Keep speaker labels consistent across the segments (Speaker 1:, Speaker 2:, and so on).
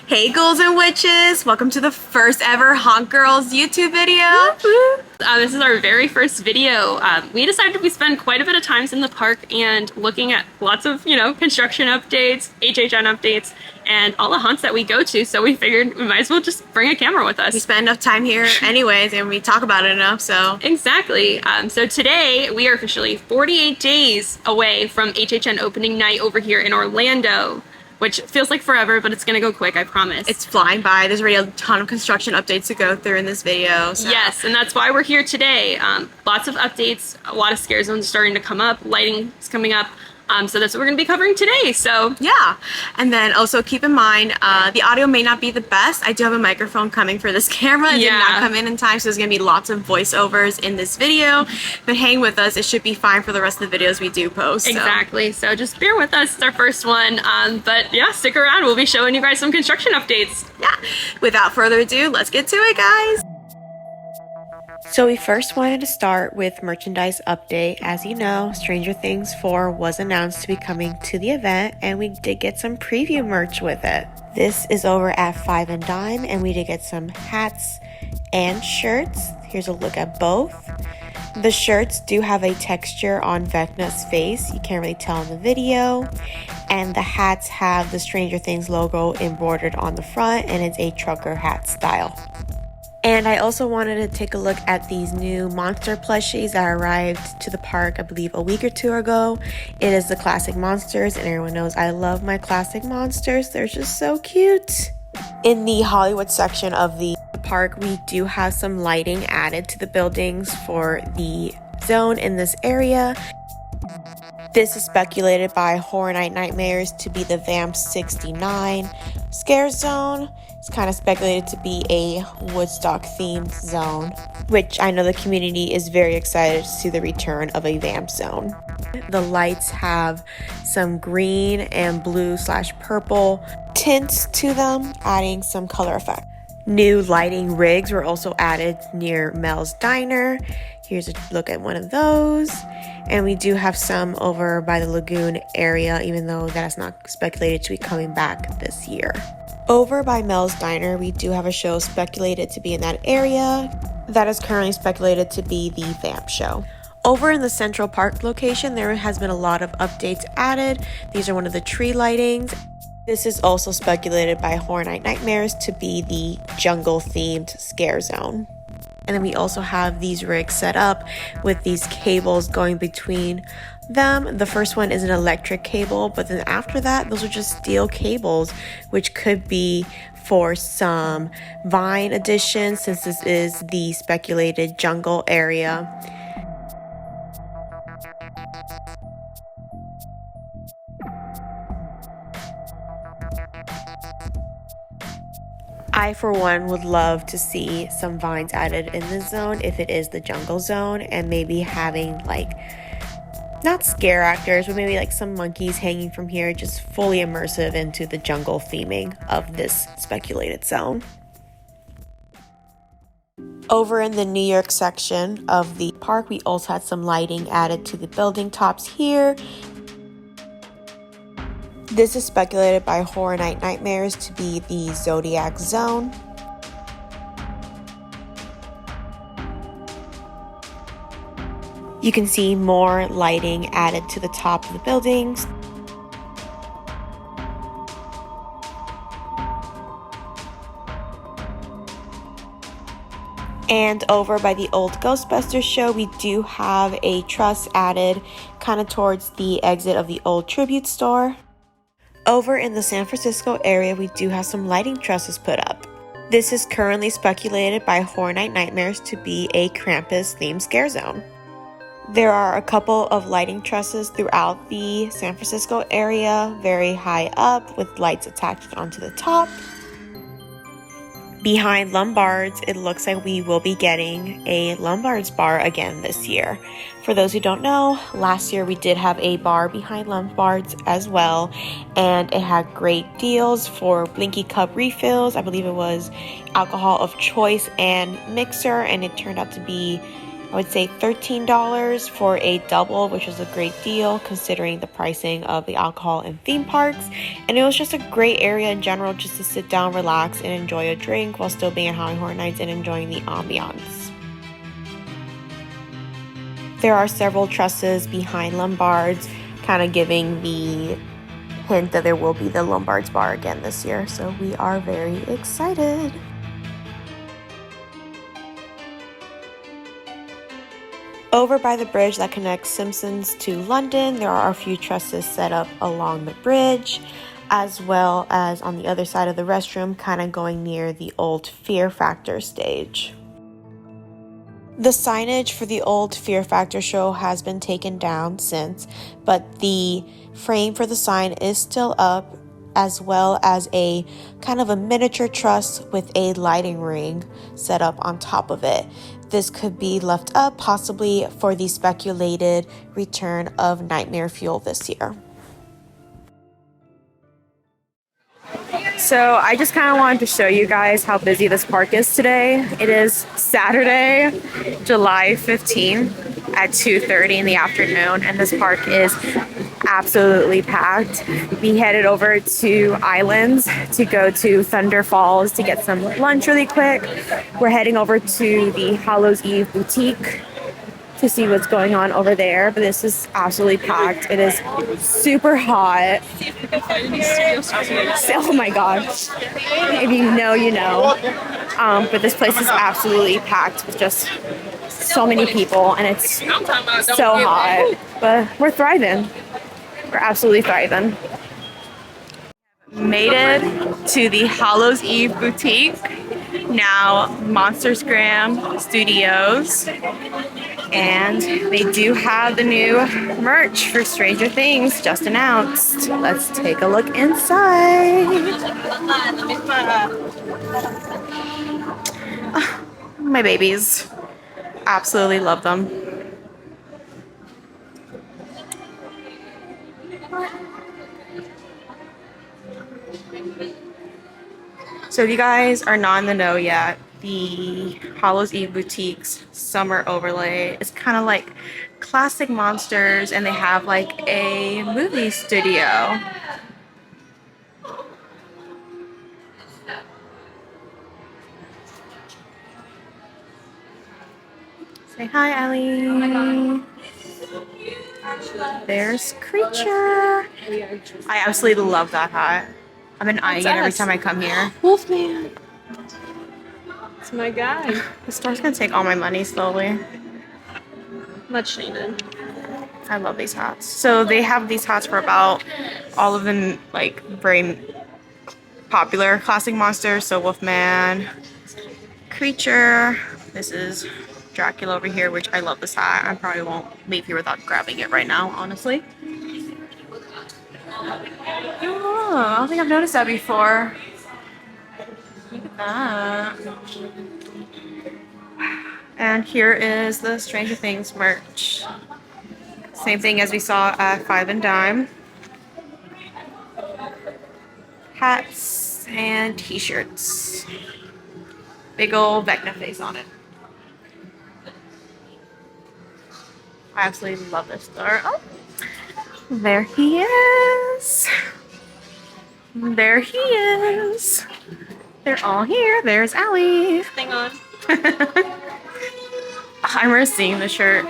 Speaker 1: Hey ghouls and witches, welcome to the first ever HauntGirls YouTube video.
Speaker 2: This is our very first video. We decided we spend quite a bit of time in the park and looking at lots of, construction updates, HHN updates, and all the haunts that we go to, so we figured we might as well just bring a camera with us.
Speaker 1: We spend enough time here anyways and we talk about it enough, so.
Speaker 2: Exactly. So today we are officially 48 days away from HHN opening night over here in Orlando, which feels like forever, but it's gonna go quick, I promise.
Speaker 1: It's flying by. There's already a ton of construction updates to go through in this video. So.
Speaker 2: Yes, and that's why we're here today. Lots of updates, a lot of scare zones starting to come up, lighting is coming up. So that's what we're gonna be covering today, so.
Speaker 1: Yeah, and then also keep in mind, the audio may not be the best. I do have a microphone coming for this camera. It did not come in time, so there's gonna be lots of voiceovers in this video, but hang with us. It should be fine for the rest of the videos we do post. So.
Speaker 2: Exactly, so just bear with us. It's our first one, but yeah, stick around. We'll be showing you guys some construction updates.
Speaker 1: Yeah, without further ado, let's get to it, guys. So we first wanted to start with merchandise update. As you know, Stranger Things 4 was announced to be coming to the event, and we did get some preview merch with it. This is over at Five and Dime, and we did get some hats and shirts. Here's a look at both. The shirts do have a texture on Vecna's face. You can't really tell in the video. And the hats have the Stranger Things logo embroidered on the front, and it's a trucker hat style. And I also wanted to take a look at these new monster plushies that arrived to the park, I believe, a week or two ago. It is the classic monsters, and everyone knows I love my classic monsters. They're just so cute. In the Hollywood section of the park, we do have some lighting added to the buildings for the zone in this area. This is speculated by Horror Night Nightmares to be the Vamp 69 scare zone. It's kind of speculated to be a Woodstock themed zone, which I know the community is very excited to see the return of a vamp zone. The lights have some green and blue/purple tints to them, adding some color effect. New lighting rigs were also added near Mel's Diner. Here's a look at one of those. And we do have some over by the lagoon area, even though that is not speculated to be coming back this year. Over by Mel's Diner, we do have a show speculated to be in that area. That is currently speculated to be the Vamp show. Over in the Central Park location, there has been a lot of updates added. These are one of the tree lightings. This is also speculated by Horror Night Nightmares to be the jungle-themed scare zone. And then we also have these rigs set up with these cables going between them. The first one is an electric cable, but then after that, those are just steel cables, which could be for some vine additions, since this is the speculated jungle area. I, for one, would love to see some vines added in this zone if it is the jungle zone, and maybe having not scare actors, but maybe some monkeys hanging from here, just fully immersive into the jungle theming of this speculated zone. Over in the New York section of the park, we also had some lighting added to the building tops here. This is speculated by Horror Night Nightmares to be the Zodiac Zone. You can see more lighting added to the top of the buildings. And over by the old Ghostbusters show, we do have a truss added kind of towards the exit of the old Tribute store. Over in the San Francisco area, we do have some lighting trusses put up. This is currently speculated by Horror Night Nightmares to be a Krampus-themed scare zone. There are a couple of lighting trusses throughout the San Francisco area, very high up, with lights attached onto the top. Behind Lombard's, it looks like we will be getting a Lombard's bar again this year. For those who don't know, last year we did have a bar behind Lombard's as well, and it had great deals for Blinky Cup refills. I believe it was alcohol of choice and mixer, and it turned out to be I would say $13 for a double, which is a great deal considering the pricing of the alcohol in theme parks. And it was just a great area in general just to sit down, relax, and enjoy a drink while still being at Halloween Horror Nights and enjoying the ambiance. There are several trusses behind Lombard's, kind of giving the hint that there will be the Lombard's bar again this year, so we are very excited. Over by the bridge that connects Simpsons to London, there are a few trusses set up along the bridge, as well as on the other side of the restroom, kind of going near the old Fear Factor stage. The signage for the old Fear Factor show has been taken down since, but the frame for the sign is still up, as well as a kind of a miniature truss with a lighting ring set up on top of it. This could be left up possibly for the speculated return of Nightmare Fuel this year. So I just kind of wanted to show you guys how busy this park is today. It is Saturday, July 15th at 2:30 in the afternoon, and this park is absolutely packed. We headed over to Islands to go to Thunder Falls to get some lunch really quick. We're heading over to the Hallows Eve boutique to see what's going on over there, but this is absolutely packed. It is super hot. Oh my gosh. If you know, you know. But this place is absolutely packed with just so many people, and it's so hot. But we're thriving. We're absolutely thriving. Made it to the Hallows Eve boutique, now Monsters Graham Studios. And they do have the new merch for Stranger Things just announced. Let's take a look inside. Oh, my babies. Absolutely love them. So if you guys are not in the know yet, the Hallows Eve Boutique's summer overlay is kind of like classic monsters, and they have like a movie studio. Say hi, Ellie. There's Creature. I absolutely love that hat. I've been eyeing it every time I come here.
Speaker 2: Wolfman. It's my guy.
Speaker 1: The store's gonna take all my money slowly.
Speaker 2: Much needed.
Speaker 1: I love these hats. So they have these hats for about all of them, like very popular classic monsters. So Wolfman, Creature. This is Dracula over here, which I love this hat. I probably won't leave here without grabbing it right now, honestly. Oh, I don't think I've noticed that before. Look at that. And here is the Stranger Things merch. Same thing as we saw at Five and Dime. Hats and t-shirts. Big old Vecna face on it. I absolutely love this store. Oh, there he is. There he is. They're all here. There's Allie.
Speaker 2: Thing on.
Speaker 1: I remember seeing the shirt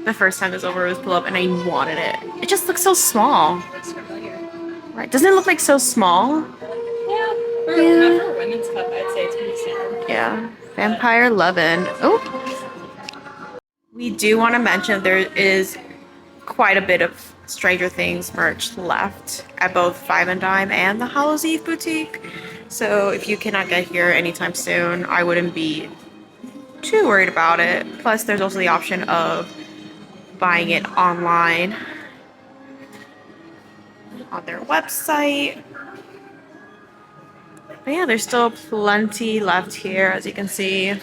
Speaker 1: the first time this over was pulled up, and I wanted it. It just looks so small.
Speaker 2: Looks familiar.
Speaker 1: Right? Doesn't it look like so small?
Speaker 2: Yeah. For a women's cup, I'd say it's pretty standard.
Speaker 1: Yeah. Vampire Lovin'. Oh. We do want to mention there is quite a bit of Stranger Things merch left at both Five and Dime and the Hallows Eve boutique. So if you cannot get here anytime soon, I wouldn't be too worried about it. Plus, there's also the option of buying it online on their website. But yeah, there's still plenty left here, as you can see.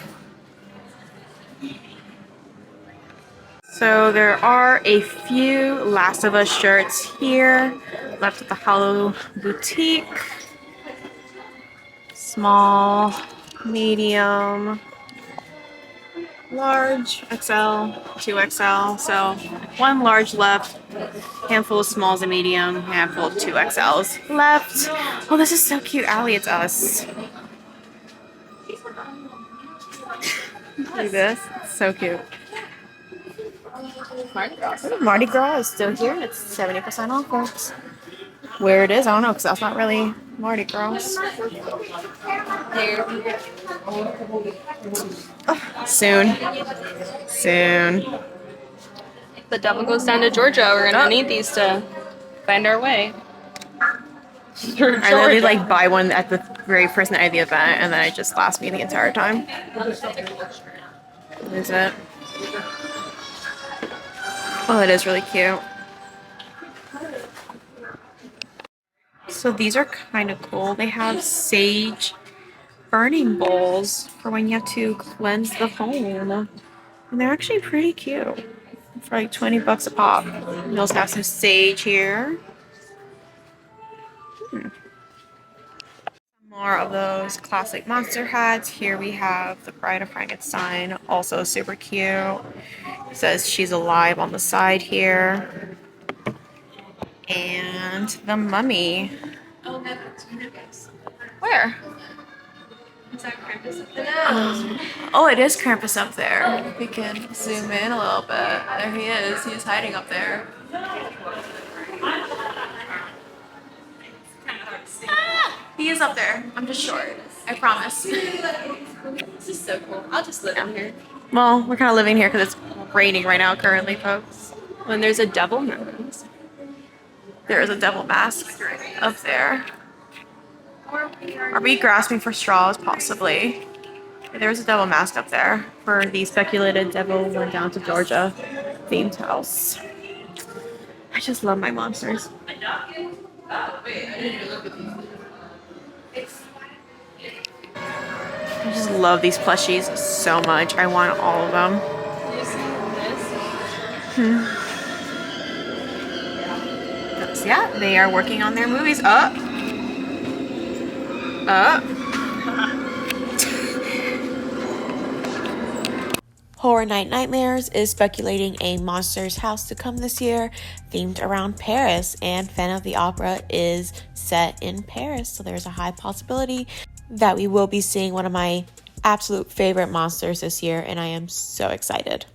Speaker 1: So there are a few Last of Us shirts here left at the Hallows boutique. Small, medium, large, XL, 2XL. So one large left, handful of smalls and medium, handful of 2XLs left. Oh, this is so cute. Allie, it's us. Look at this. It's so cute. Mardi Gras is still here and it's 70% off, folks. Where it is, I don't know, because that's not really Mardi Gras. Oh, soon. Soon.
Speaker 2: The devil goes down to Georgia. We're gonna need these to find our way.
Speaker 1: I literally like buy one at the very first night of the event and then it just lasts me the entire time. What is it? Oh, it is really cute. So these are kind of cool. They have sage burning bowls for when you have to cleanse the home. And they're actually pretty cute. For like 20 bucks a pop. You also have some sage here. More of those classic monster hats. Here we have the Bride of Frankenstein, also super cute. It says she's alive on the side here. And the mummy. Where?
Speaker 2: Is that Krampus up there?
Speaker 1: Oh, it is Krampus up there. We can zoom in a little bit. There he is. He is hiding up there. He is up there. I'm just short. I promise.
Speaker 2: This is so cool. I'll just live in here.
Speaker 1: Well, we're kind of living here because it's raining right now currently, folks.
Speaker 2: When there's a devil mask.
Speaker 1: There is a devil mask up there. Are we grasping for straws? Possibly. There's a devil mask up there for the speculated devil went down to Georgia themed house. I just love my monsters. I just love these plushies so much. I want all of them. Yeah, they are working on their movies. Horror Night Nightmares is speculating a monster's house to come this year, themed around Paris, and Phantom of the Opera is set in Paris, so there's a high possibility that we will be seeing one of my absolute favorite monsters this year, and I am so excited.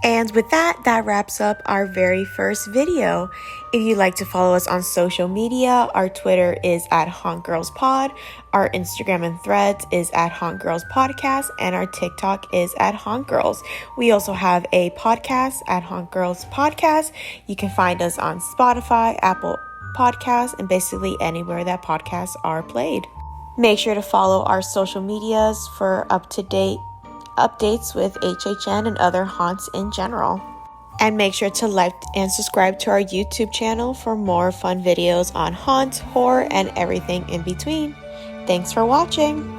Speaker 1: And with that, that wraps up our very first video. If you'd like to follow us on social media, our Twitter is at HauntGirlsPod, our Instagram and Threads is at HauntGirlsPodcast, and our TikTok is at HauntGirls. We also have a podcast at HauntGirls Podcast. You can find us on Spotify, Apple Podcasts, and basically anywhere that podcasts are played. Make sure to follow our social medias for up-to-date updates with HHN and other haunts in general. And make sure to like and subscribe to our YouTube channel for more fun videos on haunts, horror, and everything in between. Thanks for watching!